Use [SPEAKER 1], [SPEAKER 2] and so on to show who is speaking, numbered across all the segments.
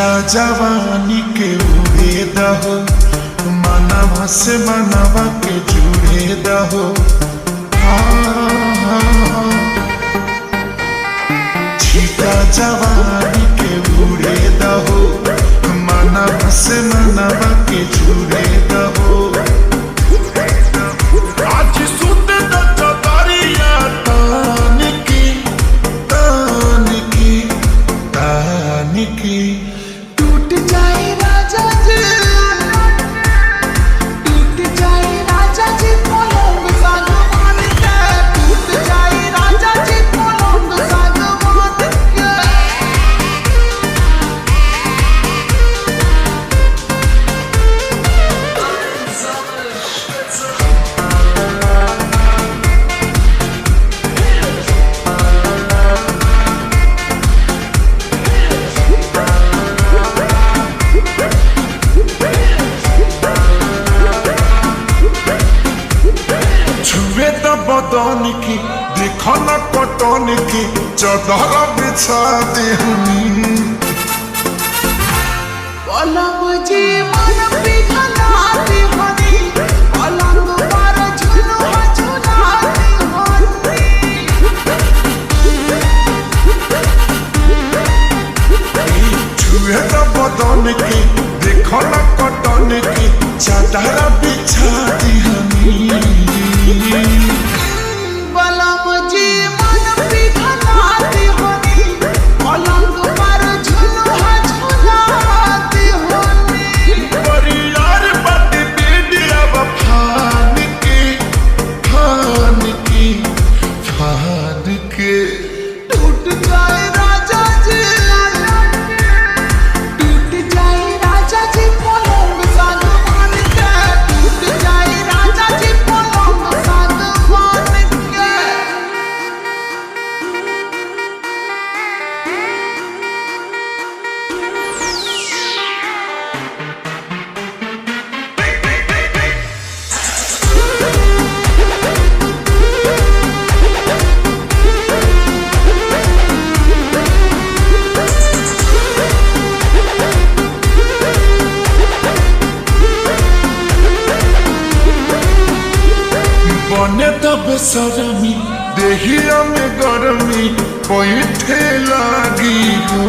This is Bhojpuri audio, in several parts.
[SPEAKER 1] छीटा जवानी के उड़े दहो, मनवा से मनवा के जुड़े दहो। छीटा जवानी के उड़े दहो, मनवा से मनवा के जुड़े दहो। आज सुत दरिया तान की तान की तान की।
[SPEAKER 2] टूट जाए राजा जी, टूट जाए राजा जी पलंग सागवान के, टूट जाए राजा जी पलंग सागवान के।
[SPEAKER 1] छुए तो बदन की देखो न कटन की, चदर बिछा दे हमी।
[SPEAKER 2] पलंग जी मन पिघलाती हनी, पलंग पर झुलुआ झुलाती हनी।
[SPEAKER 1] छुए तो बदन की देखो न कटन की, चदर बिछा दे हमी।
[SPEAKER 2] पलंग जी मन पिघलाती हनी, पलंग पर झुलुआ झुलाती हनी।
[SPEAKER 1] परियार बट बेडिया फान की फान की फान के।
[SPEAKER 2] टूट जाए राजा जी, टूट जाए राजा जी पलंग सागवान के, टूट जाए राजा जी पलंग सागवान के।
[SPEAKER 1] बने तब सरमी देहिया में गरमी पैठे लागी हो।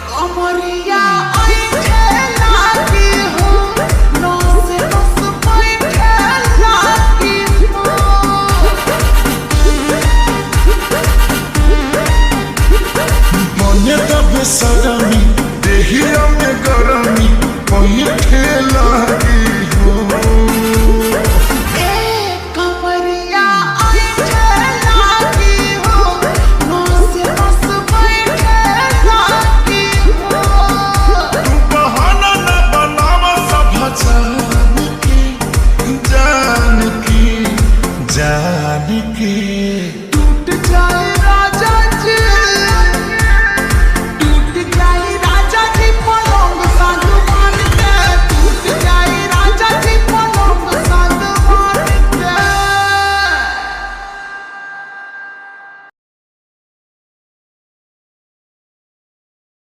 [SPEAKER 2] कमरिया ऐठे लागी हो, नस नस पैठे लागी हो।
[SPEAKER 1] बने तब सरमी देहिया में गरमी पैठे लागी